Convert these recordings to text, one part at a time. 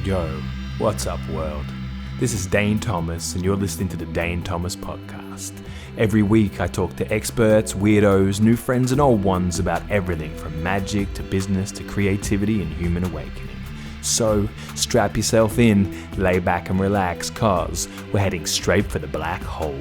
Yo, what's up, world? This is Dane Tomas, and you're listening to the Dane Tomas podcast. Every week, I talk to experts, weirdos, new friends, and old ones about everything from magic to business to creativity and human awakening. So, strap yourself in, lay back and relax, cause we're heading straight for the black hole.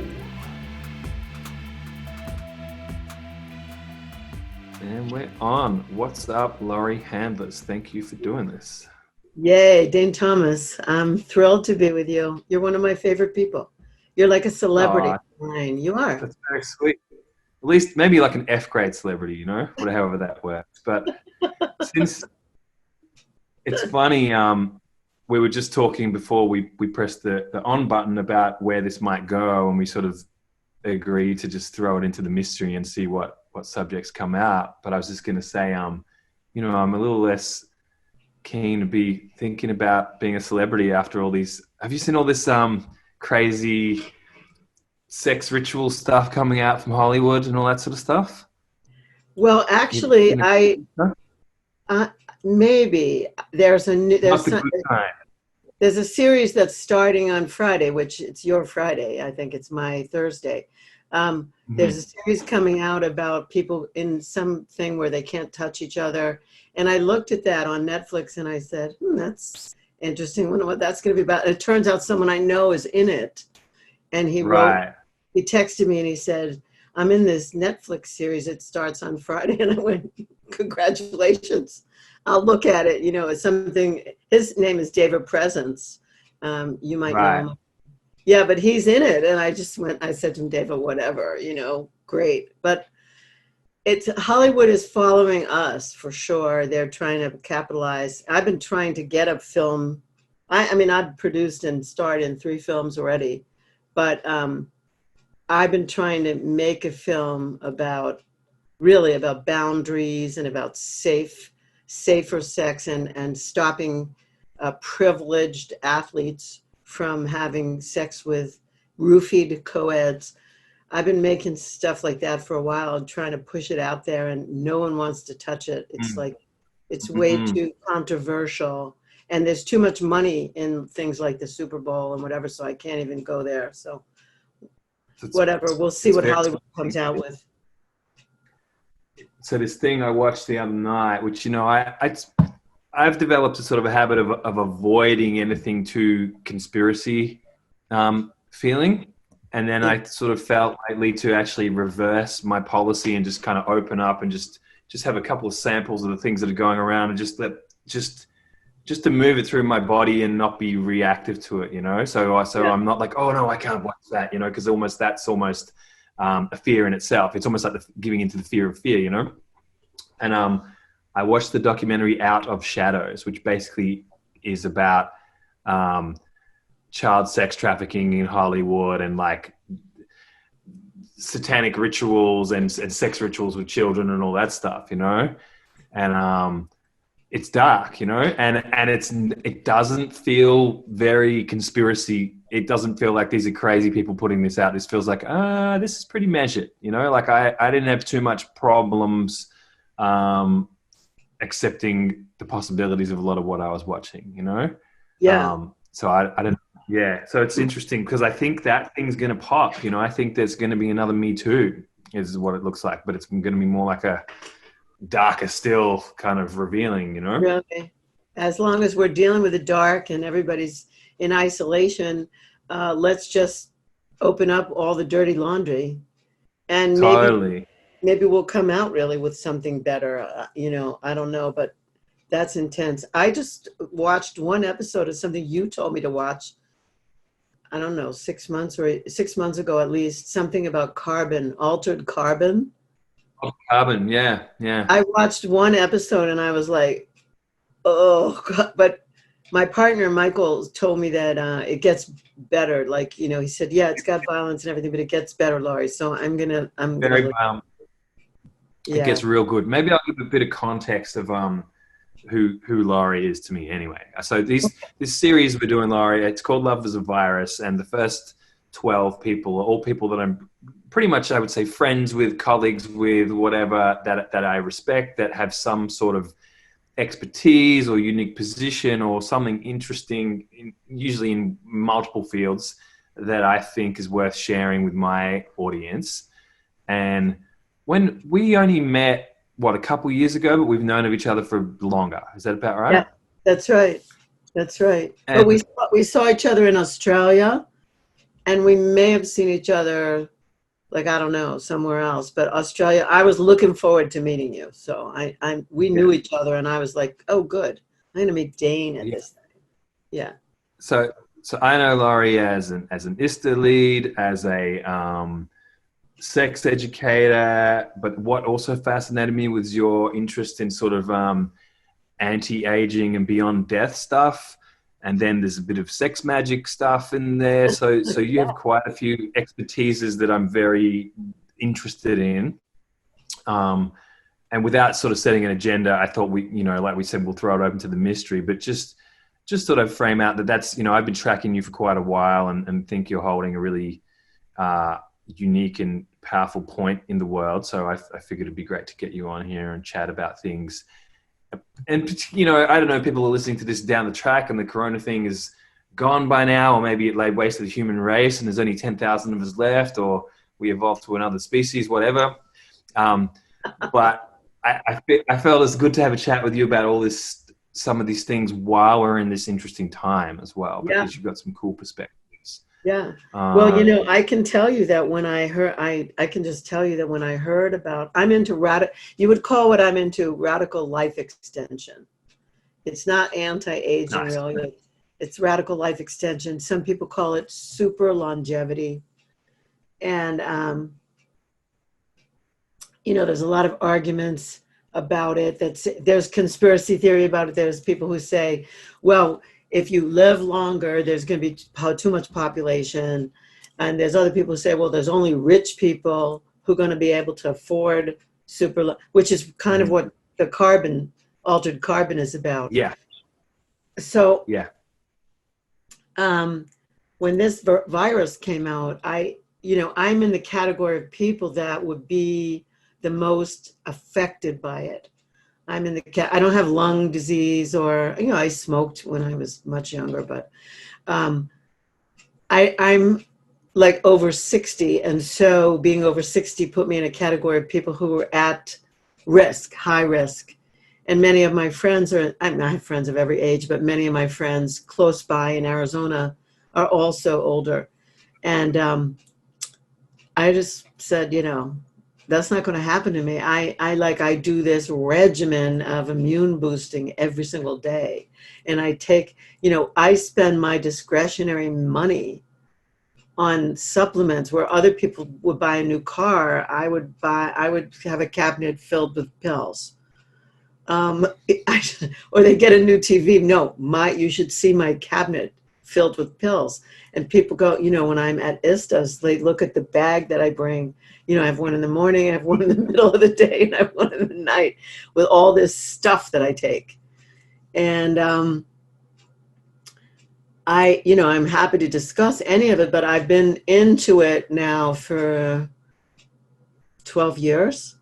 And we're on. What's up, Laurie Handlers? Thank you for doing this. Yay, Dane Tomas. I'm thrilled to be with you. You're one of my favorite people. You're like a celebrity. You are. That's very sweet. At least maybe like an F-grade celebrity, you know, however that works. But since it's funny, we were just talking before we pressed the on button about where this might go, and we sort of agreed to just throw it into the mystery and see what subjects come out. But I was just going to say, you know, I'm a little less keen to be thinking about being a celebrity after all these. Have you seen all this crazy sex ritual stuff coming out from Hollywood and all that sort of stuff? Well, actually, maybe there's a series that's starting on Friday, which it's your Friday. I think it's my Thursday. There's a series coming out about people in something where they can't touch each other. And I looked at that on Netflix and I said, that's interesting. I wonder what that's going to be about. And it turns out someone I know is in it. And he texted me and he said, I'm in this Netflix series. It starts on Friday. And I went, congratulations. I'll look at it. You know, it's something, his name is David Presence. You might know him. Yeah, but he's in it. And I said to him, David, whatever, you know, great. But Hollywood is following us for sure. They're trying to capitalize. I've been trying to get a film. I mean, I've produced and starred in 3 films already, but I've been trying to make a film about boundaries and about safer sex and stopping privileged athletes from having sex with roofied co-eds. I've been making stuff like that for a while and trying to push it out there, and no one wants to touch it. It's like, it's way too controversial, and there's too much money in things like the Super Bowl and whatever, so I can't even go there. So whatever, we'll see what Hollywood comes out with. So this thing I watched the other night, which, you know, I've developed a sort of a habit of avoiding anything too conspiracy feeling. And then I sort of felt lately to actually reverse my policy and just kind of open up and just have a couple of samples of the things that are going around and just to move it through my body and not be reactive to it, you know? So I'm not like, oh no, I can't watch that, you know, because that's almost a fear in itself. It's almost like giving into the fear of fear, you know? And I watched the documentary Out of Shadows, which basically is about child sex trafficking in Hollywood and like satanic rituals and sex rituals with children and all that stuff, you know? And it's dark, you know, and it doesn't feel very conspiracy. It doesn't feel like these are crazy people putting this out. This feels like, this is pretty measured, you know? Like I didn't have too much problems accepting the possibilities of a lot of what I was watching, you know? Yeah. So I didn't. Yeah, so it's interesting because I think that thing's going to pop, you know. I think there's going to be another Me Too is what it looks like, but it's going to be more like a darker still kind of revealing, you know. Really? As long as we're dealing with the dark and everybody's in isolation, let's just open up all the dirty laundry, and maybe we'll come out really with something better. You know, I don't know, but that's intense. I just watched one episode of something you told me to watch. I don't know, 6 months ago at least, something about altered carbon. Oh, carbon, yeah. I watched one episode and I was like, oh God. But my partner, Michael, told me that it gets better. Like, you know, he said, yeah, it's got violence and everything, but it gets better, Laurie. So I'm very violent. Yeah. It gets real good. Maybe I'll give a bit of context of who Laurie is to me anyway. So this series we're doing, Laurie, it's called Love is a Virus, and the first 12 people are all people that I'm pretty much, I would say, friends with, colleagues with, whatever, that I respect, that have some sort of expertise or unique position or something interesting, usually in multiple fields, that I think is worth sharing with my audience. And when we only met, a couple of years ago, but we've known of each other for longer. Is that about right? Yeah, that's right. That's right. And But we saw each other in Australia, and we may have seen each other, like, I don't know, somewhere else. But Australia, I was looking forward to meeting you. So we knew each other, and I was like, oh, good. I'm going to meet Dane at this thing. Yeah. So I know Laurie as an ISTA lead, as a sex educator, but what also fascinated me was your interest in sort of anti-aging and beyond death stuff. And then there's a bit of sex magic stuff in there. So you have quite a few expertises that I'm very interested in. And without sort of setting an agenda, I thought like we said, we'll throw it open to the mystery, but just sort of frame out that's, I've been tracking you for quite a while and think you're holding a really unique and powerful point in the world. So I figured it'd be great to get you on here and chat about things. And, I don't know, people are listening to this down the track and the corona thing is gone by now, or maybe it laid waste to the human race and there's only 10,000 of us left, or we evolved to another species, whatever. But I felt it's good to have a chat with you about some of these things while we're in this interesting time as well, because you've got some cool perspectives. Yeah. Well, I can tell you that when I heard, I can just tell you that when I heard about, I'm into you would call what I'm into radical life extension. It's not anti-aging, Nice. really. It's radical life extension. Some people call it super longevity. And, there's a lot of arguments about it. There's conspiracy theory about it. There's people who say, well, if you live longer, there's going to be too much population. And there's other people who say, well, there's only rich people who are going to be able to afford which is kind of what the altered carbon is about. Yeah. So yeah. When this virus came out, I'm in the category of people that would be the most affected by it. I don't have lung disease or, I smoked when I was much younger, but I'm like over 60. And so being over 60 put me in a category of people who were at risk, high risk. And many of my friends I have friends of every age, but many of my friends close by in Arizona are also older. And I just said, that's not going to happen to me. I do this regimen of immune boosting every single day. And I take, I spend my discretionary money on supplements where other people would buy a new car. I would have a cabinet filled with pills. Or they get a new TV. No, you should see my cabinet filled with pills. And people go, when I'm at ISTAs, they look at the bag that I bring. I have one in the morning, I have one in the middle of the day, and I have one in the night with all this stuff that I take. And I'm happy to discuss any of it, but I've been into it now for 12 years.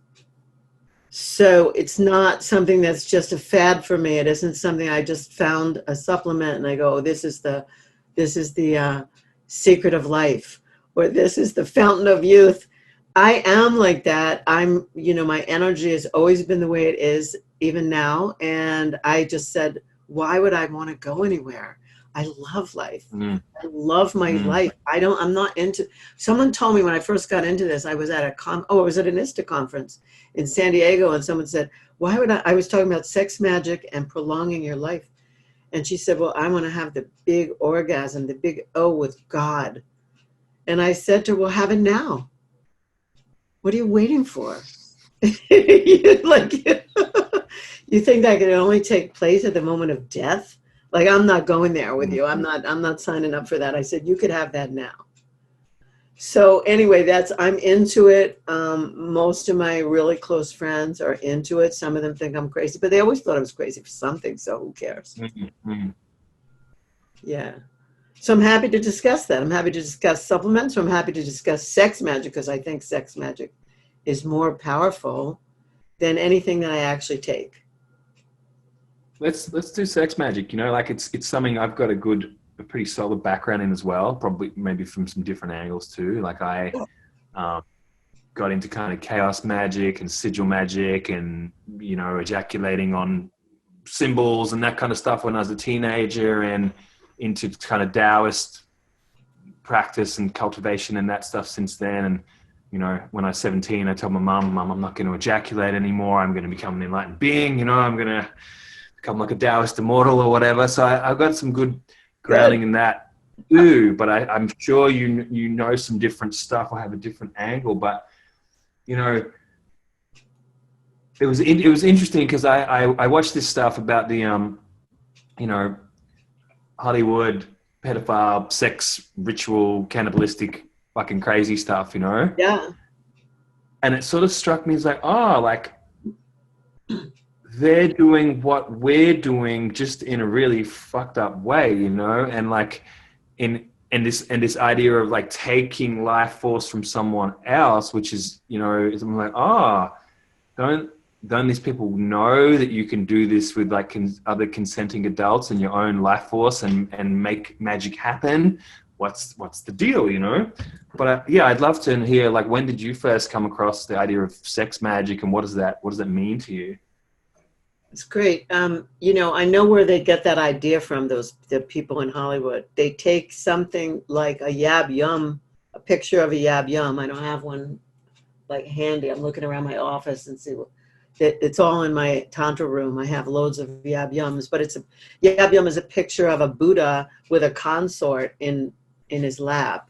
So it's not something that's just a fad for me. It isn't something I just found a supplement and I go, this is the secret of life, or this is the fountain of youth. I am like that. My energy has always been the way it is, even now. And I just said, why would I want to go anywhere? I love life. I love my life. I'm not into, someone told me when I first got into this, I was at I was at an ISTA conference in San Diego, and someone said, why would I was talking about sex magic and prolonging your life. And she said, well, I want to have the big orgasm, the big O with God. And I said to her, well, have it now. What are you waiting for? You think that could only take place at the moment of death? Like, I'm not going there with you. I'm not signing up for that. I said, you could have that now. So anyway, I'm into it. Most of my really close friends are into it. Some of them think I'm crazy, but they always thought I was crazy for something. So who cares? Yeah. So I'm happy to discuss that. I'm happy to discuss supplements. I'm happy to discuss sex magic, because I think sex magic is more powerful than anything that I actually take. let's do sex magic. You know, like it's something I've got a pretty solid background in as well. Probably maybe from some different angles too. Like I got into kind of chaos magic and sigil magic, and you know, ejaculating on symbols and that kind of stuff when I was a teenager, and into kind of Taoist practice and cultivation and that stuff since then. And you know, when I was 17, I told my mum, I'm not going to ejaculate anymore. I'm going to become an enlightened being. You know, I'm going to become like a Taoist immortal or whatever. So I've got some good grounding in that too. But I'm sure you know some different stuff. I have a different angle, but you know, it was interesting because I watched this stuff about the you know, Hollywood pedophile sex ritual cannibalistic fucking crazy stuff, you know. Yeah. And it sort of struck me as like, oh, like they're doing what we're doing just in a really fucked up way, you know. And like in this idea of like taking life force from someone else, which is, you know, I'm like, oh, don't these people know that you can do this with like other consenting adults and your own life force and make magic happen? What's the deal, you know? But yeah, I'd love to hear, like, when did you first come across the idea of sex magic, and what does that mean to you? It's great. You know, I know where they get that idea from, the people in Hollywood. They take something like a yab yum, a picture of a yab yum. I don't have one like handy. I'm looking around my office and see it's all in my tantra room. I have loads of yab yums, but yab yum is a picture of a Buddha with a consort in his lap.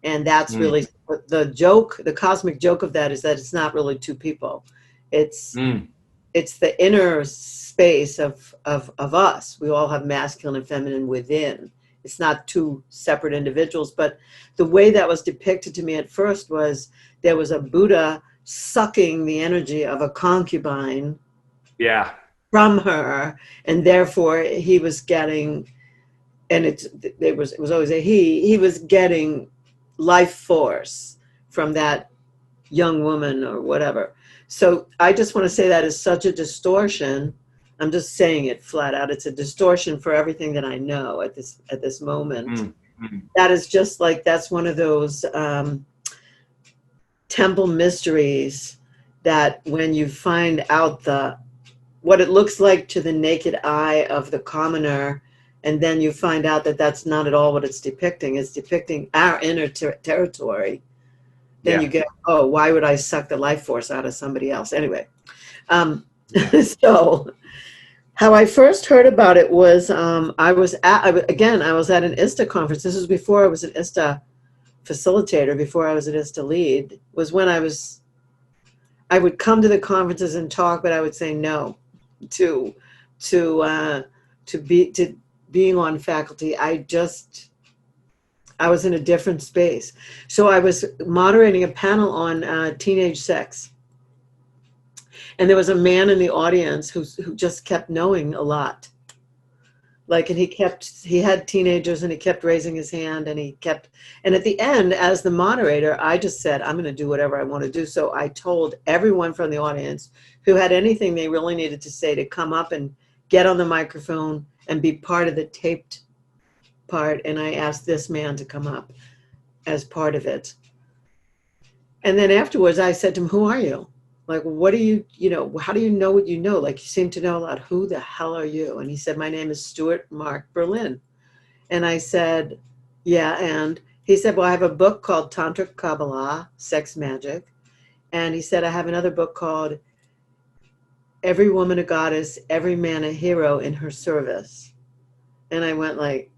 And that's really the joke. The cosmic joke of that is that it's not really two people. It's the inner space of us. We all have masculine and feminine within. It's not two separate individuals. But the way that was depicted to me at first was there was a Buddha sucking the energy of a concubine from her, and therefore he was getting, and it was always a he was getting life force from that young woman or whatever. So I just want to say that is such a distortion. I'm just saying it flat out. It's a distortion for everything that I know at this moment. That is just like, that's one of those temple mysteries that when you find out what it looks like to the naked eye of the commoner, and then you find out that that's not at all what it's depicting. It's depicting our inner territory. Then you get, oh, why would I suck the life force out of somebody else? Anyway, so how I first heard about it was I was at an ISTA conference. This was before I was an ISTA facilitator, before I was an ISTA lead, was when I would come to the conferences and talk, but I would say no to being on faculty. I was in a different space. So I was moderating a panel on teenage sex. And there was a man in the audience who just kept knowing a lot. Like, and he had teenagers and he kept raising his hand and at the end, as the moderator, I just said, I'm going to do whatever I want to do. So I told everyone from the audience who had anything they really needed to say to come up and get on the microphone and be part of the taped part. And I asked this man to come up as part of it. And then afterwards I said to him, who are you? Like, what do you know, how do you know what you know? Like, you seem to know a lot. Who the hell are you? And he said, my name is Stuart Mark Berlin. And I said, yeah. And he said, well, I have a book called Tantric Kabbalah, Sex Magic. And he said, I have another book called Every Woman a Goddess, Every Man a Hero in Her Service. And I went like,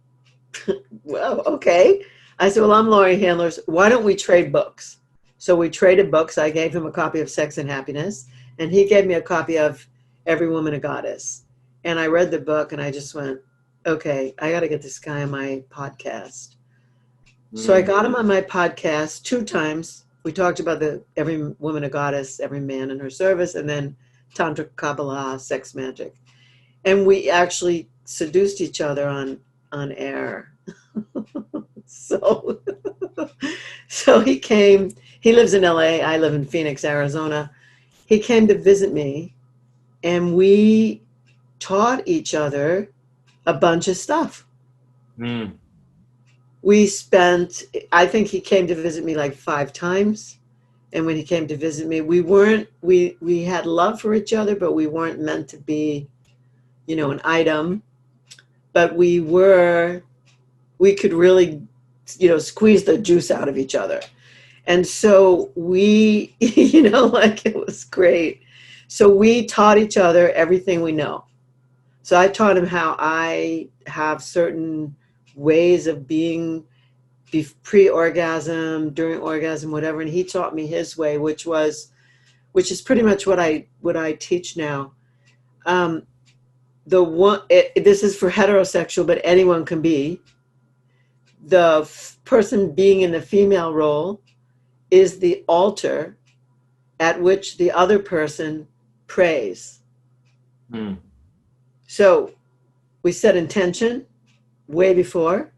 well, okay. I said, well, I'm Laurie Handlers. Why don't we trade books? So we traded books. I gave him a copy of Sex and Happiness, and he gave me a copy of Every Woman a Goddess. And I read the book, and I just went, okay, I got to get this guy on my podcast. So I got him on my podcast 2 times. We talked about the Every Woman a Goddess, Every Man in Her Service, and then Tantra Kabbalah, Sex Magic. And we actually seduced each other on air. So he came. He lives in LA. I live in Phoenix, Arizona. He came to visit me, and we taught each other a bunch of stuff. Mm. I think he came to visit me like 5 times. And when he came to visit me, we had love for each other, but we weren't meant to be, an item. But we could really, squeeze the juice out of each other. And so we, like it was great. So we taught each other everything we know. So I taught him how I have certain ways of being pre-orgasm, during orgasm, whatever. And he taught me his way, which is pretty much what I teach now. This is for heterosexual, but anyone can be. The person being in the female role is the altar at which the other person prays. Mm. So we set intention way before.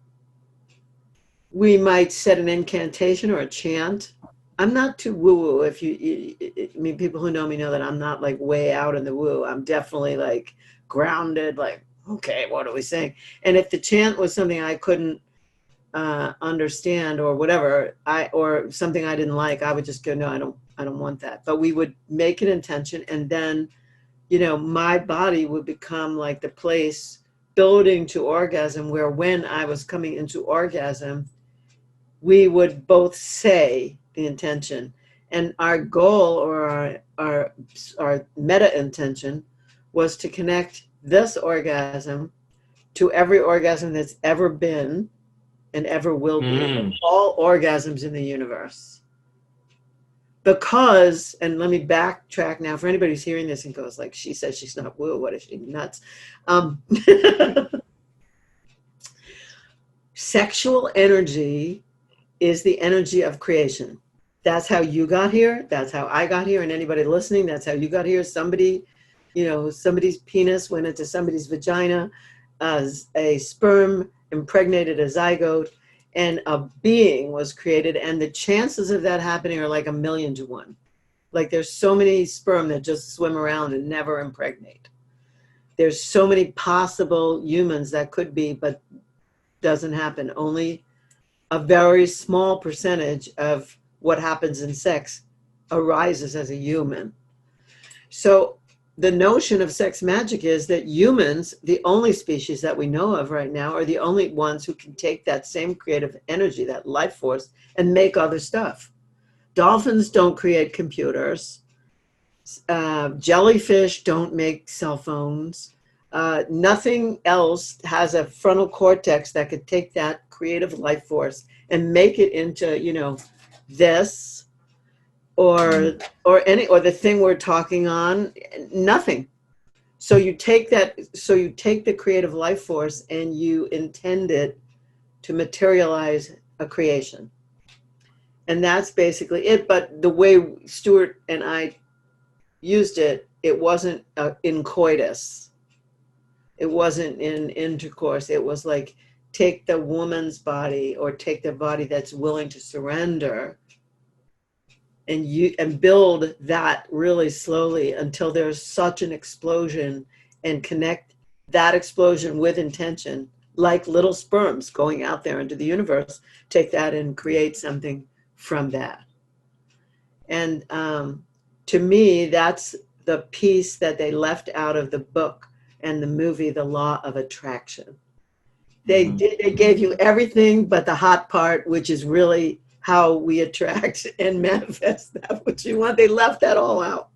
We might set an incantation or a chant. I'm not too woo-woo. People who know me know that I'm not like way out in the woo. I'm definitely like grounded, like, okay, what are we saying? And if the chant was something I couldn't understand or whatever, or something I didn't like, I would just go, no, I don't want that. But we would make an intention, and then, my body would become like the place building to orgasm, where when I was coming into orgasm, we would both say the intention. And our goal, or our meta intention, was to connect this orgasm to every orgasm that's ever been and ever will be, all orgasms in the universe. Because, and let me backtrack now for anybody who's hearing this and goes like, she says she's not woo, what is she, nuts? Sexual energy is the energy of creation. That's how you got here. That's how I got here. And anybody listening, that's how you got here. Somebody's penis went into somebody's vagina as a sperm impregnated a zygote, and a being was created. And the chances of that happening are like 1,000,000 to 1. Like there's so many sperm that just swim around and never impregnate. There's so many possible humans that could be, but doesn't happen. Only a very small percentage of what happens in sex arises as a human. So the notion of sex magic is that humans, the only species that we know of right now, are the only ones who can take that same creative energy, that life force, and make other stuff. Dolphins don't create computers. Jellyfish don't make cell phones. Nothing else has a frontal cortex that could take that creative life force and make it into, this or the thing we're talking on. Nothing. So you take the creative life force and you intend it to materialize a creation. And that's basically it. But the way Stuart and I used it, it wasn't in coitus. It wasn't in intercourse. It was like, take the woman's body, or take the body that's willing to surrender, and build that really slowly until there's such an explosion, and connect that explosion with intention, like little sperms going out there into the universe. Take that and create something from that. And to me, that's the piece that they left out of the book and the movie, The Law of Attraction. They gave you everything but the hot part, which is really how we attract and manifest that which you want. They left that all out.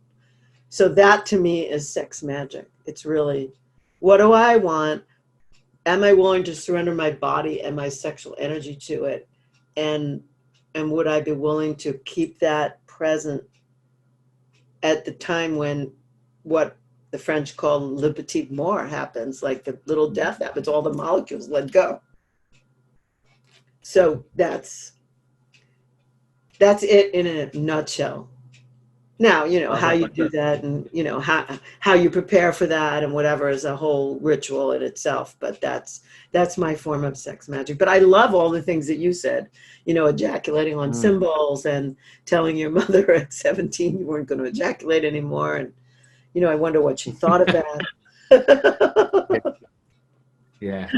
So that to me is sex magic. It's really, what do I want? Am I willing to surrender my body and my sexual energy to it? And would I be willing to keep that present at the time when what the French call le petit mort happens, like the little death happens, all the molecules let go. So that's it in a nutshell. Now, how you do that, and, how you prepare for that and whatever is a whole ritual in itself. But that's my form of sex magic. But I love all the things that you said, ejaculating on symbols, and telling your mother at 17 you weren't going to ejaculate anymore. And, I wonder what she thought of that. Yeah.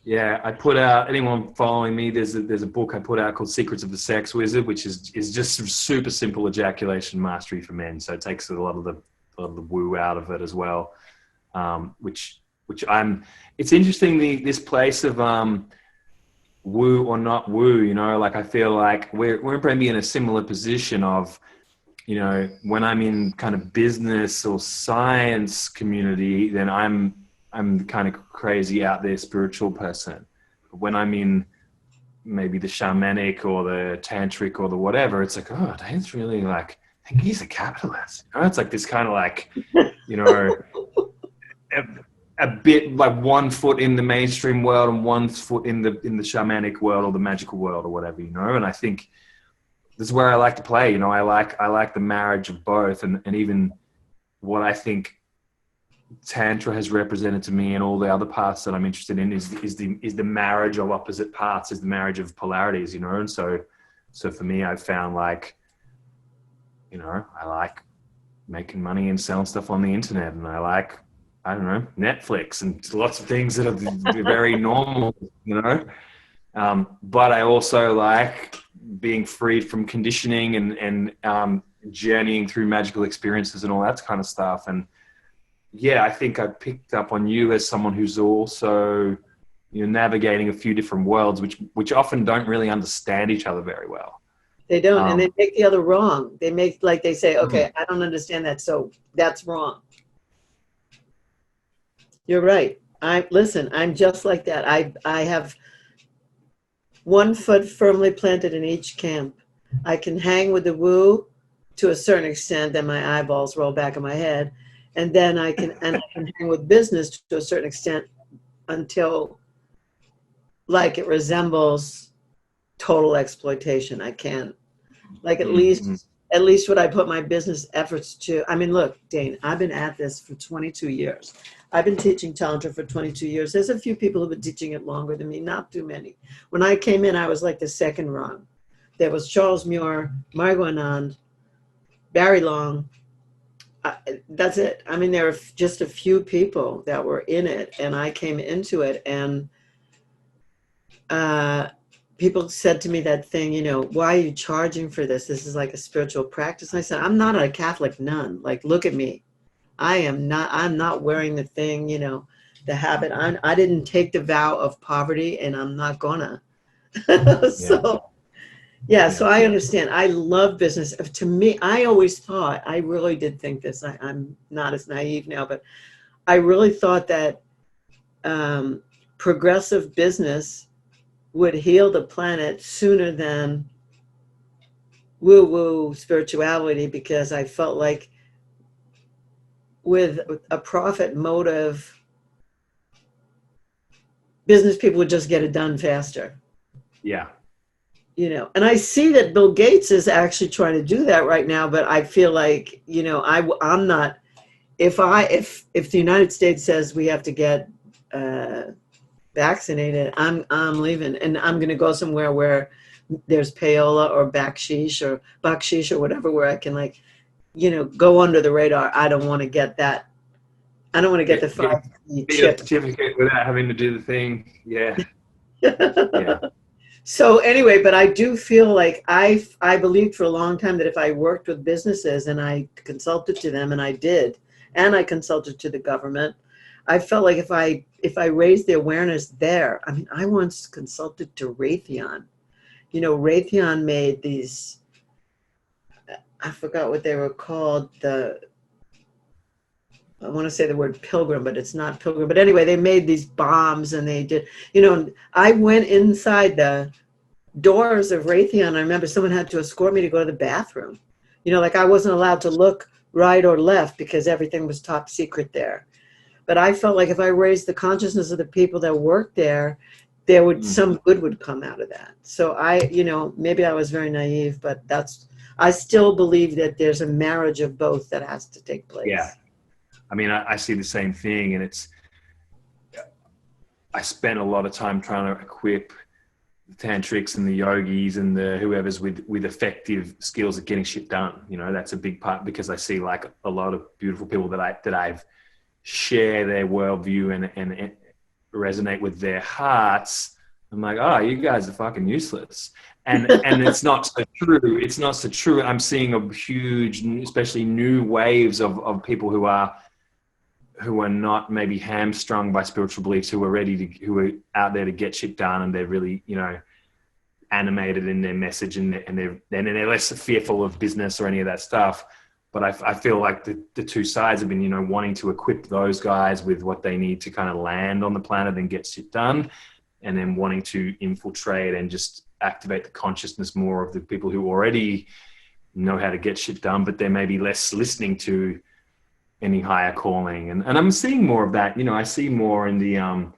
Yeah, I put out, anyone following me, there's a book I put out called Secrets of the Sex Wizard, which is just some super simple ejaculation mastery for men. So it takes a lot of the woo out of it as well. Which it's interesting, this place of woo or not woo, you know, like I feel like we're probably in a similar position of, you know, when I'm in kind of business or science community, then I'm the kind of crazy out there spiritual person. But when I'm in maybe the shamanic or the tantric or the whatever, it's like, oh, Dane's really like, I think he's a capitalist. You know, it's like this kind of like, you know, a bit like 1 foot in the mainstream world and 1 foot in the shamanic world or the magical world or whatever, you know. And I think this is where I like to play. You know, I like the marriage of both, and even what I think Tantra has represented to me and all the other paths that I'm interested in is the marriage of opposite paths, is the marriage of polarities, you know. And so for me, I've found, like, you know, I like making money and selling stuff on the internet, and I like, I don't know, Netflix and lots of things that are very normal, you know. But I also like being freed from conditioning and journeying through magical experiences and all that kind of stuff. And yeah, I think I picked up on you as someone who's also, you know, navigating a few different worlds, which often don't really understand each other very well. They don't, and they make the other wrong. They make, like, they say, okay, I don't understand that, so that's wrong. You're right. Listen, I'm just like that. I have 1 foot firmly planted in each camp. I can hang with the woo to a certain extent, then my eyeballs roll back in my head. And then I can hang with business to a certain extent until, like, it resembles total exploitation. I can't, like, at least what I put my business efforts to. I mean, look, Dane, I've been at this for 22 years. I've been teaching Tantra for 22 years. There's a few people who've been teaching it longer than me, not too many. When I came in, I was like the second rung. There was Charles Muir, Margot Anand, Barry Long. That's it. I mean, there are just a few people that were in it, and I came into it, and people said to me that thing, you know, why are you charging for this? This is like a spiritual practice. And I said, I'm not a Catholic nun. Like, look at me. I'm not wearing the thing, you know, the habit. I didn't take the vow of poverty, and I'm not gonna. So I understand. I love business. To me, I always thought, I really did think this. I'm not as naive now, but I really thought that progressive business would heal the planet sooner than woo-woo spirituality, because I felt like with a profit motive, business people would just get it done faster. Yeah. You know, and I see that Bill Gates is actually trying to do that right now, but I feel like, you know, I'm not, if the United States says we have to get vaccinated, I'm leaving, and I'm going to go somewhere where there's payola or bakshish or whatever, where I can, like, you know, go under the radar. I don't want to get that. I don't want to get the 5G chip certificate without having to do the thing. Yeah. Yeah. So anyway, but I do feel like I believed for a long time that if I worked with businesses and I consulted to them, and I did, and I consulted to the government, I felt like if I raised the awareness there. I mean, I once consulted to Raytheon. You know, Raytheon made these, I forgot what they were called. I want to say the word pilgrim, but it's not pilgrim. But anyway, they made these bombs, and they did, you know, I went inside the doors of Raytheon. I remember someone had to escort me to go to the bathroom. You know, like, I wasn't allowed to look right or left because everything was top secret there. But I felt like if I raised the consciousness of the people that worked there, some good would come out of that. So you know, maybe I was very naive, but I still believe that there's a marriage of both that has to take place. Yeah. I mean, I see the same thing, and I spent a lot of time trying to equip tantrics and the yogis and the whoever's with effective skills at getting shit done. You know, that's a big part, because I see like a lot of beautiful people that I've share their worldview and resonate with their hearts. I'm like, oh, you guys are fucking useless. And it's not so true. It's not so true. I'm seeing a huge, especially new waves of people who are not maybe hamstrung by spiritual beliefs, who are out there to get shit done, and they're really, you know, animated in their message, and they're less fearful of business or any of that stuff. But I feel like the two sides have been, you know, wanting to equip those guys with what they need to kind of land on the planet and get shit done, and then wanting to infiltrate and just activate the consciousness more of the people who already know how to get shit done, but they're maybe less listening to any higher calling. And I'm seeing more of that. You know, I see more in the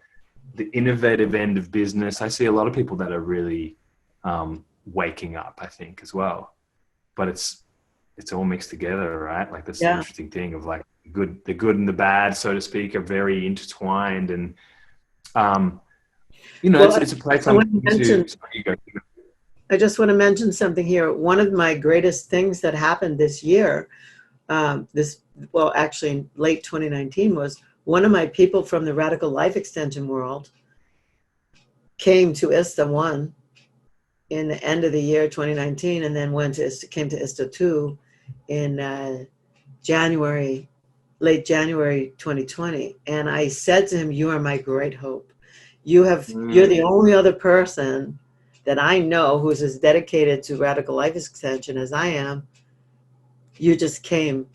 innovative end of business. I see a lot of people that are really waking up, I think, as well. But it's all mixed together, right? Like, that's the interesting thing of like the good and the bad, so to speak, are very intertwined. And you know, well, it's a place I'm into. I just want to mention something here. One of my greatest things that happened this year, actually in late 2019, was one of my people from the radical life extension world came to ISTA 1 in the end of the year 2019, and then came to ISTA 2 in late January 2020. And I said to him, "You are my great hope. You're the only other person that I know who's as dedicated to radical life extension as I am. You just came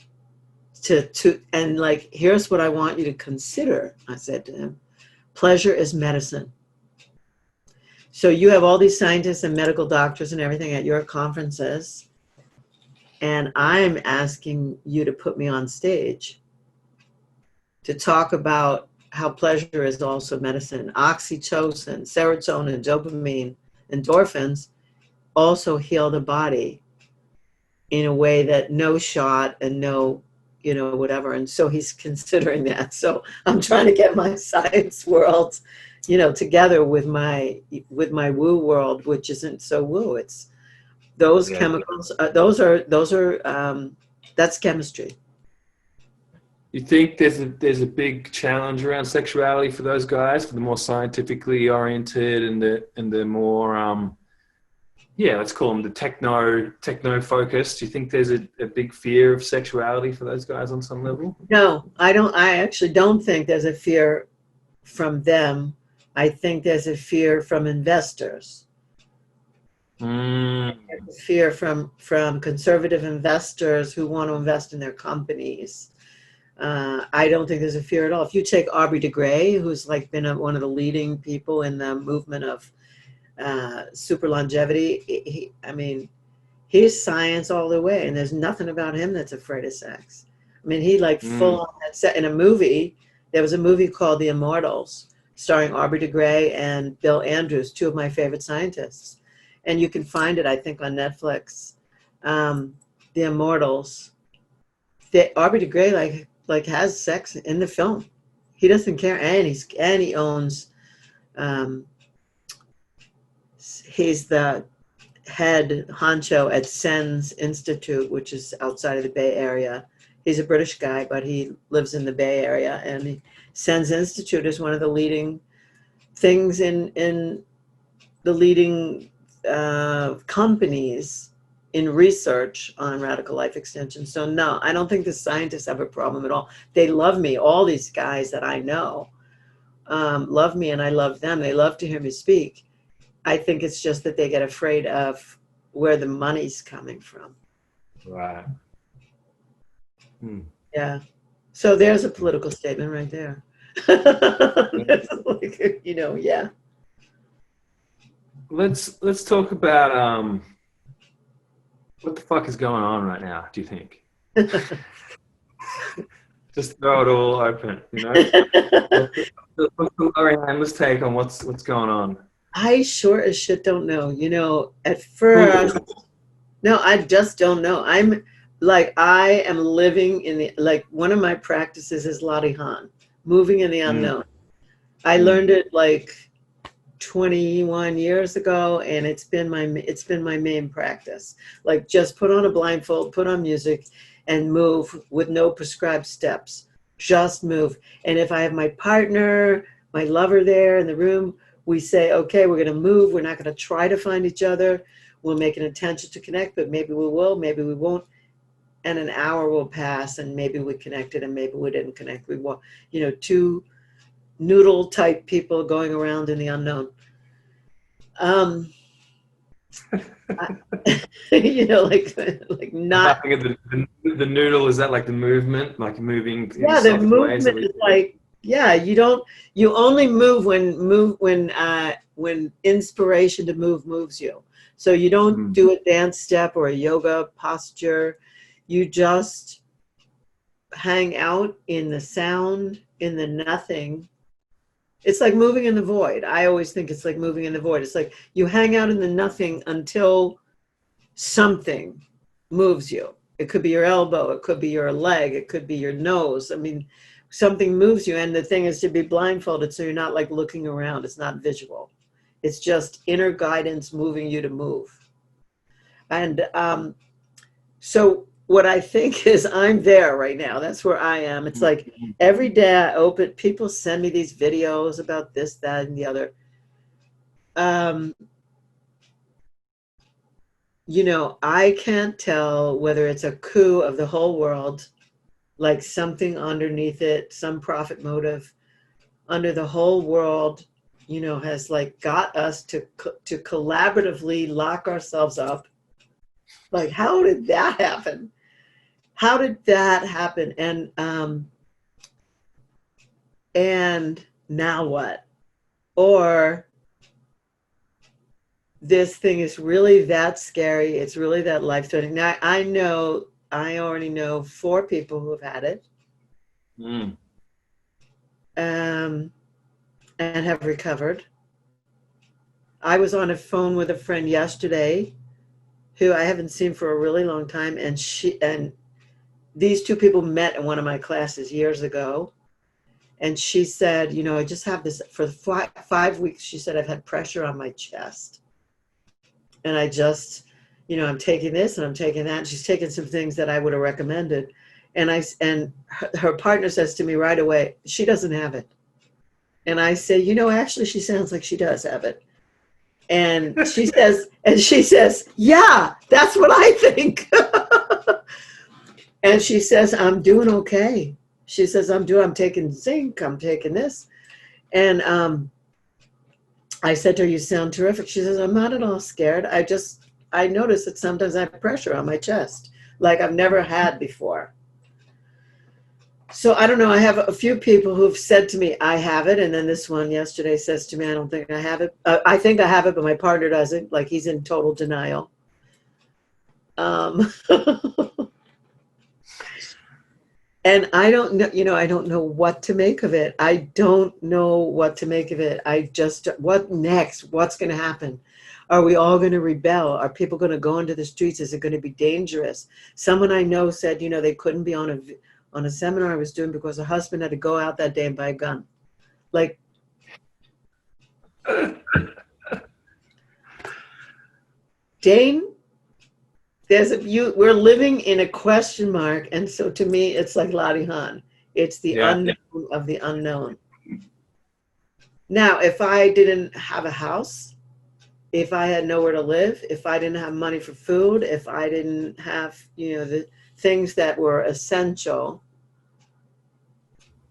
and like, here's what I want you to consider," I said to him. "Pleasure is medicine. So you have all these scientists and medical doctors and everything at your conferences, and I'm asking you to put me on stage to talk about how pleasure is also medicine. Oxytocin, serotonin, dopamine, endorphins also heal the body in a way that no shot and no, you know, whatever." And so he's considering that. So I'm trying to get my science world, you know, together with my woo world, which isn't so woo. It's those chemicals. That's chemistry. You think there's a big challenge around sexuality for those guys, for the more scientifically oriented and the more let's call them the techno focused? Do you think there's a big fear of sexuality for those guys on some level? No, I don't. I actually don't think there's a fear from them. I think there's a fear from investors. There's a fear from conservative investors who want to invest in their companies. I don't think there's a fear at all. If you take Aubrey de Grey, who's like been one of the leading people in the movement of super longevity, he's science all the way, and there's nothing about him that's afraid of sex. I mean, he like full on had set in a movie. There was a movie called The Immortals, starring Aubrey de Grey and Bill Andrews, two of my favorite scientists, and you can find it, I think, on Netflix. The Immortals. Aubrey de Grey like has sex in the film. He doesn't care, and he owns. He's the head honcho at SENS Institute, which is outside of the Bay Area. He's a British guy, but he lives in the Bay Area, and SENS Institute is one of the leading things in the leading companies in research on radical life extension. So no, I don't think the scientists have a problem at all. They love me. All these guys that I know love me, and I love them. They love to hear me speak. I think it's just that they get afraid of where the money's coming from. Right. Yeah. So there's a political statement right there. Like, you know, yeah. Let's talk about what the fuck is going on right now, do you think? Just throw it all open, you know? What's the Laurie Handlers take on what's going on? I sure as shit don't know. You know, at first, no, I just don't know. I am living in the, like, one of my practices is Laurie Han, moving in the unknown. I learned it like 21 years ago, and it's been my main practice. Like, just put on a blindfold, put on music, and move with no prescribed steps. Just move. And if I have my partner, my lover there in the room, we say, okay, we're going to move. We're not going to try to find each other. We'll make an intention to connect, but maybe we will, maybe we won't. And an hour will pass, and maybe we connected, and maybe we didn't connect. We will, two noodle type people going around in the unknown. Like not. The noodle, is that like the movement, like moving? Yeah, the movement is like, yeah. You only move when inspiration to move moves you. So you don't do a dance step or a yoga posture. You just hang out in the sound, in the nothing. It's like moving in the void. I always think it's like moving in the void. It's like you hang out in the nothing until something moves you. It could be your elbow, it could be your leg, it could be your nose. I mean, something moves you, and the thing is to be blindfolded so you're not like looking around. It's not visual. It's just inner guidance moving you to move. And so what I think is I'm there right now. That's where I am. It's like every day I open, people send me these videos about this, that, and the other. I can't tell whether it's a coup of the whole world, like something underneath it, some profit motive under the whole world, has like got us to collaboratively lock ourselves up. Like, how did that happen? How did that happen? And now what? Or this thing is really that scary. It's really that life-threatening. Now, I already know 4 people who have had it. And have recovered. I was on a phone with a friend yesterday who I haven't seen for a really long time, and these 2 people met in one of my classes years ago, and she said, I just have this for 5 weeks. She said, I've had pressure on my chest, and I just, I'm taking this and I'm taking that. And she's taken some things that I would have recommended, and her partner says to me right away, she doesn't have it. And I say, actually, she sounds like she does have it. And she says, yeah, that's what I think. And she says, I'm doing okay. She says, I'm taking zinc, I'm taking this. And I said to her, you sound terrific. She says, I'm not at all scared. I notice that sometimes I have pressure on my chest, like I've never had before. So I don't know. I have a few people who've said to me, I have it. And then this one yesterday says to me, I don't think I have it. I think I have it, but my partner doesn't. Like, he's in total denial. And I don't know, I don't know what to make of it. I don't know what to make of it. What next? What's going to happen? Are we all going to rebel? Are people going to go into the streets? Is it going to be dangerous? Someone I know said, they couldn't be on a seminar I was doing because her husband had to go out that day and buy a gun. Like, Dane, we're living in a question mark. And so to me, it's like Laurie Handlers. It's the unknown of the unknown. Now, if I didn't have a house, if I had nowhere to live, if I didn't have money for food, if I didn't have, the things that were essential,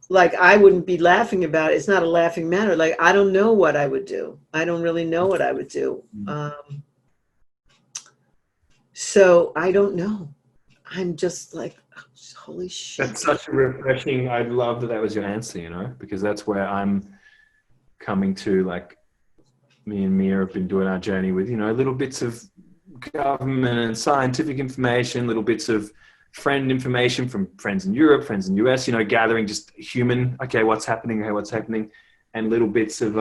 like, I wouldn't be laughing about it. It's not a laughing matter. Like, I don't know what I would do. I don't really know what I would do. So I don't know. I'm just like, holy shit. That's such a refreshing, I love that was your answer, because that's where I'm coming to. Like, me and Mia have been doing our journey with, little bits of government and scientific information, little bits of friend information from friends in Europe, friends in the US, gathering just human, okay, what's happening, and little bits of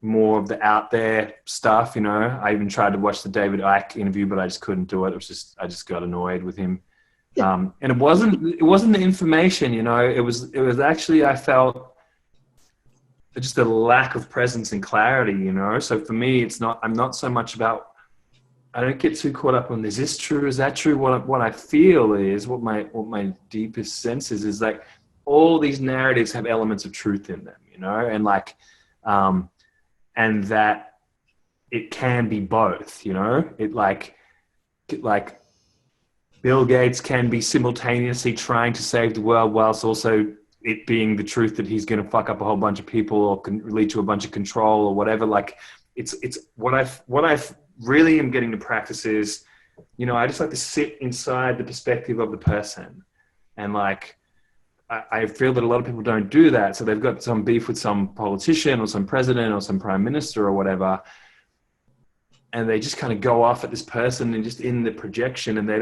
more of the out there stuff, I even tried to watch the David Icke interview, but I just couldn't do it. I just got annoyed with him. And it wasn't the information, it was actually, I felt just a lack of presence and clarity, you know? So for me, I'm not so much about, I don't get too caught up on, is this true? Is that true? What I feel is, what my deepest sense is like, all these narratives have elements of truth in them, you know? And like, and that it can be both, you know? It like Bill Gates can be simultaneously trying to save the world whilst also it being the truth that he's going to fuck up a whole bunch of people or can lead to a bunch of control or whatever. Like it's what I really am getting to practice is, you know, I just like to sit inside the perspective of the person. And like, I feel that a lot of people don't do that. So they've got some beef with some politician or some president or some prime minister or whatever. And they just kind of go off at this person and just in the projection, and they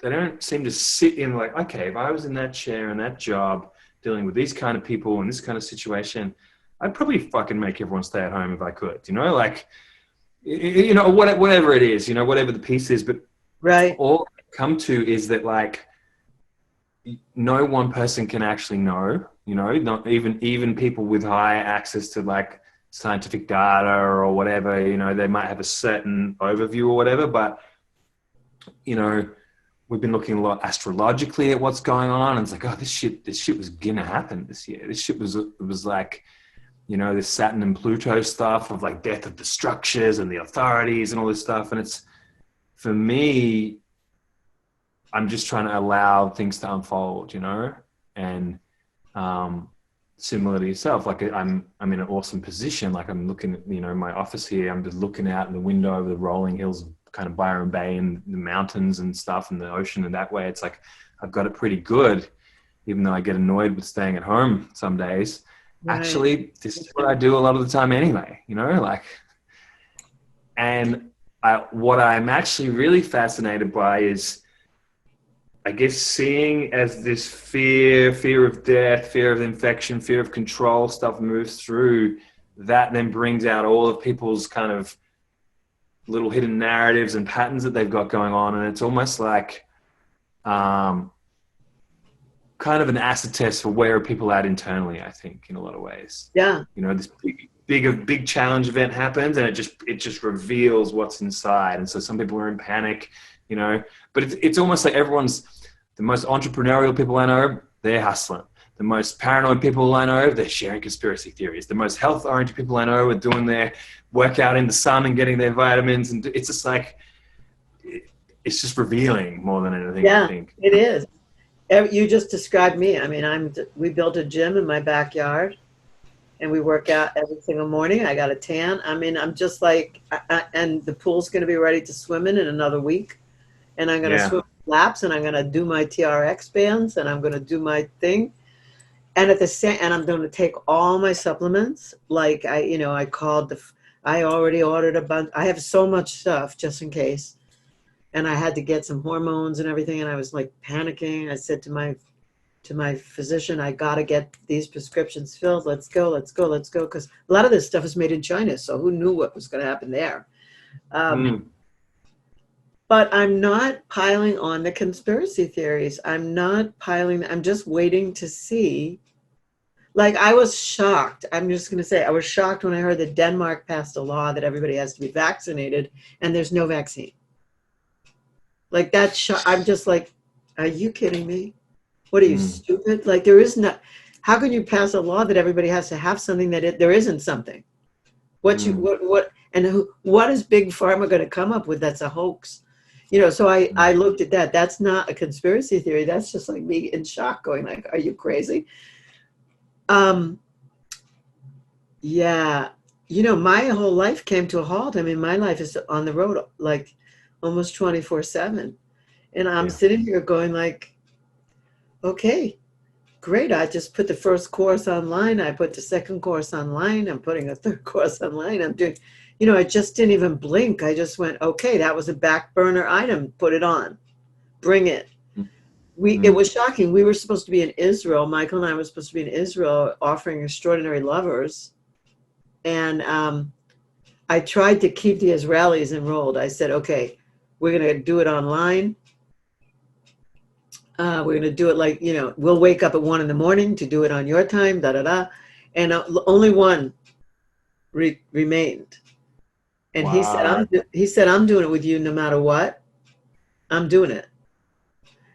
don't seem to sit in like, okay, if I was in that chair and that job dealing with these kind of people in this kind of situation, I'd probably fucking make everyone stay at home if I could, you know, like, you know, whatever it is, you know, whatever the piece is. But right. All I come to is that like, no one person can actually know, you know, not even people with high access to like scientific data or whatever, you know, they might have a certain overview or whatever, but, you know, we've been looking a lot astrologically at what's going on, and it's like, oh, this shit was gonna happen this year. This shit was like, you know, this Saturn and Pluto stuff of like death of the structures and the authorities and all this stuff. And it's, for me, I'm just trying to allow things to unfold, you know, and similar to yourself, like I'm in an awesome position. Like I'm looking at, you know, my office here, I'm just looking out in the window over the rolling hills of kind of Byron Bay and the mountains and stuff and the ocean, and that way it's like I've got it pretty good, even though I get annoyed with staying at home some days. Right. Actually, this is what I do a lot of the time anyway, you know, like, and what I'm actually really fascinated by is, I guess, seeing as this fear of death, fear of infection, fear of control stuff moves through, that then brings out all of people's kind of little hidden narratives and patterns that they've got going on. And it's almost like kind of an acid test for where are people at internally, I think, in a lot of ways. Yeah. You know, this big challenge event happens and it just reveals what's inside. And so some people are in panic, you know, but it's almost like the most entrepreneurial people I know, they're hustling. The most paranoid people I know, they're sharing conspiracy theories. The most health-oriented people I know are doing their workout in the sun and getting their vitamins. And it's just like, it's just revealing more than anything, yeah, I think. It is. You just described me. I mean, we built a gym in my backyard and we work out every single morning. I got a tan. I mean, I'm just like, and the pool's going to be ready to swim in another week. And I'm going to swim laps, and I'm going to do my TRX bands, and I'm going to do my thing. And and I'm going to take all my supplements. Like I already ordered a bunch. I have so much stuff just in case. And I had to get some hormones and everything. And I was like panicking. I said to my physician, I got to get these prescriptions filled. Let's go. Because a lot of this stuff is made in China. So who knew what was going to happen there? But I'm not piling on the conspiracy theories. I'm just waiting to see. Like, I was shocked. I'm just going to say, I was shocked when I heard that Denmark passed a law that everybody has to be vaccinated and there's no vaccine. Like, I'm just like, are you kidding me? What are you, stupid? Like, there is not, how can you pass a law that everybody has to have something that there isn't something? What is Big Pharma going to come up with that's a hoax? You know, so I looked at that. That's not a conspiracy theory. That's just like me in shock going like, are you crazy? Yeah. You know, my whole life came to a halt. I mean, my life is on the road like almost 24/7. And I'm sitting here going like, okay, great. I just put the first course online. I put the second course online. I'm putting a third course online. I'm doing, you know, I just didn't even blink. I just went, okay, that was a back burner item. Put it on. Bring it. It was shocking. We were supposed to be in Israel. Michael and I were supposed to be in Israel offering Extraordinary Lovers. And I tried to keep the Israelis enrolled. I said, okay, we're going to do it online. We're going to do it like, you know, we'll wake up at 1 a.m. to do it on your time, And only one remained. And Wow. he said, I'm doing it with you no matter what. I'm doing it.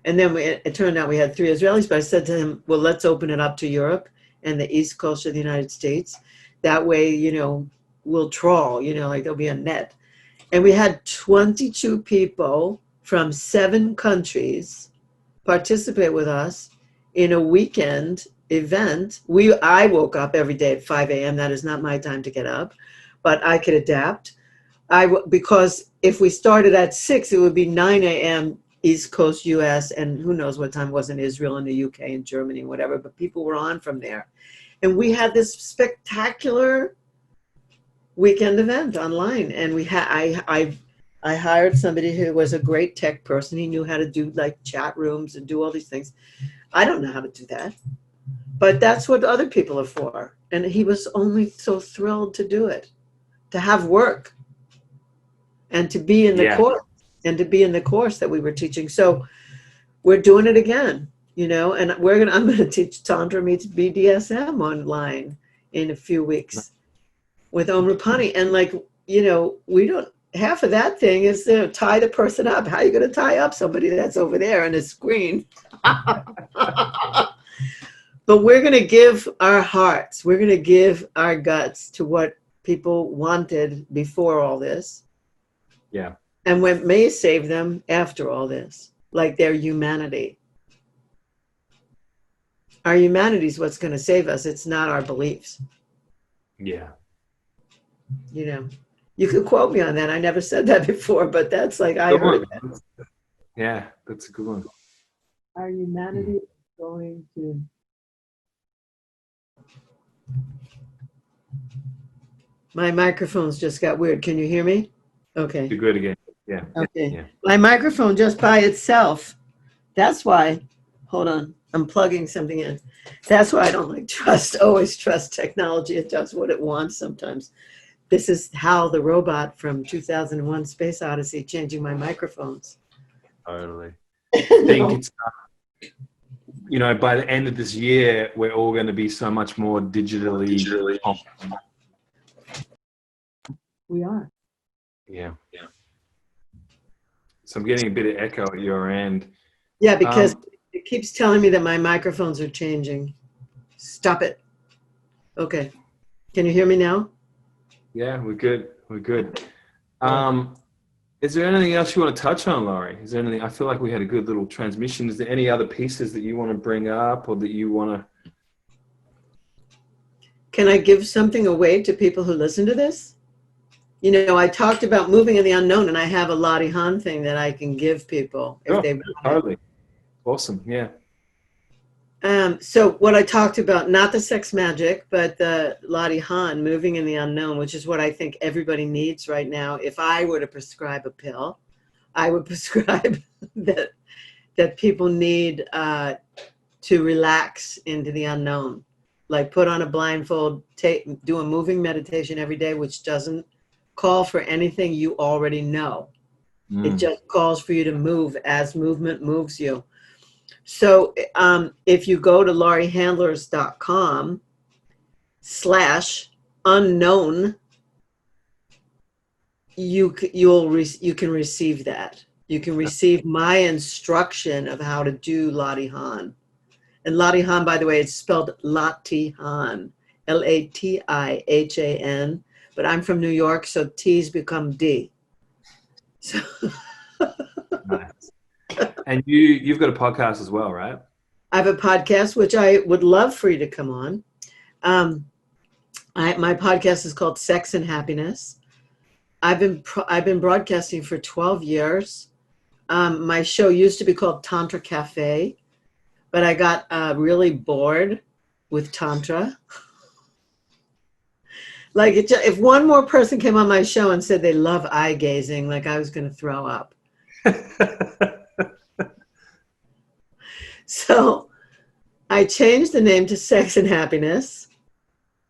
And then it turned out we had 3 Israelis, but I said to him, well, let's open it up to Europe and the East Coast of the United States. That way, we'll trawl, like there'll be a net. And we had 22 people from 7 countries participate with us in a weekend event. I woke up every day at 5 a.m. That is not my time to get up, but I could adapt. Because if we started at 6, it would be 9 a.m. East Coast US, and who knows what time it was in Israel and the UK and Germany and whatever, but people were on from there. And we had this spectacular weekend event online, and I hired somebody who was a great tech person. He knew how to do like chat rooms and do all these things. I don't know how to do that, but that's what other people are for. And he was only so thrilled to do it, to have work and to be in the course that we were teaching. So we're doing it again, and I'm going to teach Tantra meets BDSM online in a few weeks with Omrupani. And we don't, half of that thing is to tie the person up. How are you going to tie up somebody that's over there on a screen? But we're going to give our hearts, we're going to give our guts to what people wanted before all this. Yeah. And what may save them after all this, like their humanity. Our humanity is what's going to save us. It's not our beliefs. Yeah. You could quote me on that. I never said that before, but that's like I heard that. Yeah, that's a good one. Our humanity is going to. My microphone's just got weird. Can you hear me? Okay. You're good again. Yeah. Okay. Yeah. My microphone just by itself. That's why. Hold on. I'm plugging something in. That's why I don't always trust technology. It does what it wants sometimes. This is how the robot from 2001 Space Odyssey changing my microphones. Totally. I think it's, by the end of this year, we're all going to be so much more digitally. We are. Yeah. So I'm getting a bit of echo at your end. Yeah, because it keeps telling me that my microphones are changing. Stop it. Okay. Can you hear me now? Yeah, we're good. We're good. Is there anything else you want to touch on, Laurie? Is there anything? I feel like we had a good little transmission. Is there any other pieces that you want to bring up or that you want to? Can I give something away to people who listen to this? I talked about moving in the unknown, and I have a Laurie Han thing that I can give people if they want totally. it. Awesome. Yeah. So what I talked about, not the sex magic, but the Laurie Han, moving in the unknown, which is what I think everybody needs right now. If I were to prescribe a pill, I would prescribe that people need to relax into the unknown. Like put on a blindfold, do a moving meditation every day, which doesn't call for anything you already know. It just calls for you to move as movement moves you. So if you go to lauriehandlers.com/unknown, you can receive that. You can receive my instruction of how to do Laurie Han. And Laurie Han, by the way, it's spelled Latihan, Latihan. But I'm from New York, so T's become D. So. Nice. And you've got a podcast as well, right? I have a podcast, which I would love for you to come on. My podcast is called Sex and Happiness. I've been broadcasting for 12 years. My show used to be called Tantra Cafe, but I got really bored with Tantra. Like if one more person came on my show and said they love eye gazing, like I was going to throw up. So I changed the name to Sex and Happiness,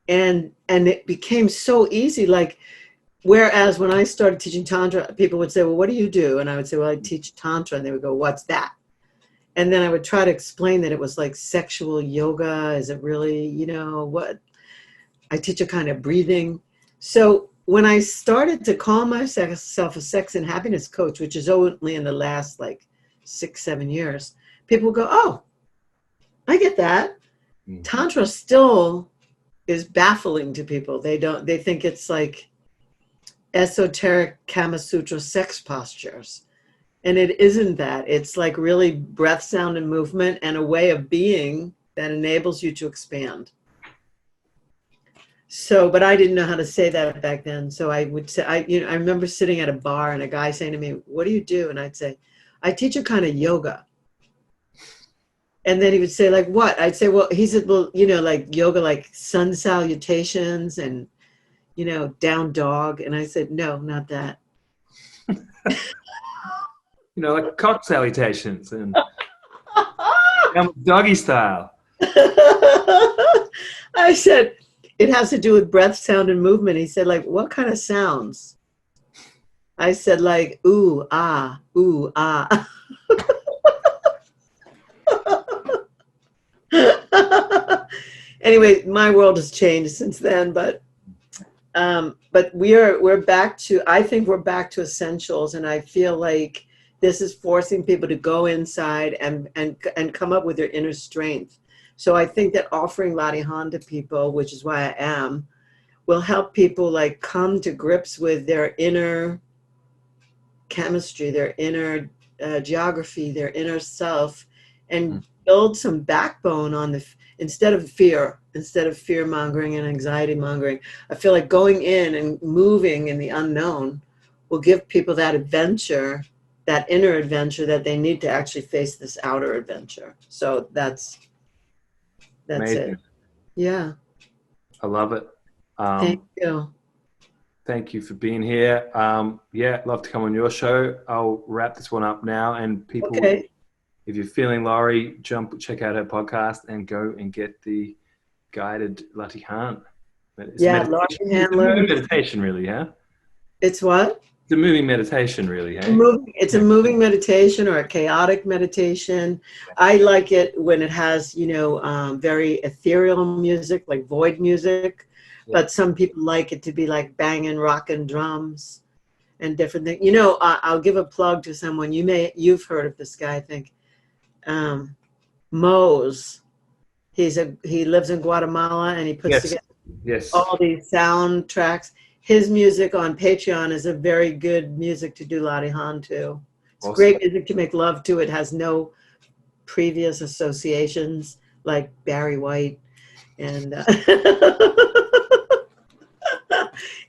and it became so easy. Like, whereas when I started teaching Tantra, people would say, well, what do you do? And I would say, well, I teach Tantra. And they would go, what's that? And then I would try to explain that it was like sexual yoga. Is it really, what? I teach a kind of breathing. So when I started to call myself a sex and happiness coach, which is only in the last like 6-7 years, people go, "Oh, I get that." Tantra still is baffling to people. They think it's like esoteric Kama Sutra sex postures. And it isn't that. It's like really breath, sound, and movement, and a way of being that enables you to expand. So, but I didn't know how to say that back then. So I would say, I remember sitting at a bar and a guy saying to me, "What do you do?" And I'd say, "I teach a kind of yoga." And then he would say, "Like what?" I'd say, "Well," he said, "Well, like yoga, like sun salutations and, down dog." And I said, "No, not that." Like cock salutations and doggy style. I said, "It has to do with breath, sound, and movement." He said, "Like, what kind of sounds?" I said, "Like, ooh, ah, ooh, ah." Anyway, my world has changed since then, but we're back to, I think we're back to essentials, and I feel like this is forcing people to go inside and come up with their inner strength. So I think that offering Latihan to people, which is why I am, will help people like come to grips with their inner chemistry, their inner geography, their inner self, and build some backbone on instead of fear mongering and anxiety mongering. I feel like going in and moving in the unknown will give people that adventure, that inner adventure that they need to actually face this outer adventure. So that's Amazing. it. Yeah. I love it. Thank you. Thank you for being here. Love to come on your show. I'll wrap this one up now, and people, Okay. if you're feeling Laurie, check out her podcast and go and get the guided Latihan. Laurie Handlers. It's a meditation, really, huh? It's what? It's a moving meditation, really, hey? It's a moving meditation or a chaotic meditation. I like it when it has, very ethereal music, like void music. Yeah. But some people like it to be like banging, rocking drums and different things. I'll give a plug to someone. You've heard of this guy, I think. Mose. He lives in Guatemala, and he puts together all these soundtracks. His music on Patreon is a very good music to do Latihan to. It's great music to make love to. It has no previous associations like Barry White. And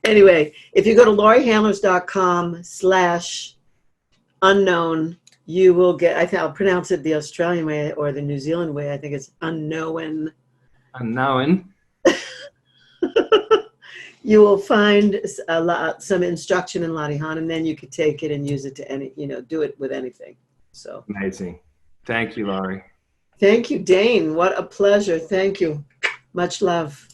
anyway, if you go to lauriehandlers.com/unknown, you will get, I think I'll pronounce it the Australian way or the New Zealand way. I think it's unknown. Unknown. You will find some instruction in Latihan, and then you could take it and use it to do it with anything. So amazing. Thank you, Laurie. Thank you, Dane. What a pleasure. Thank you. Much love.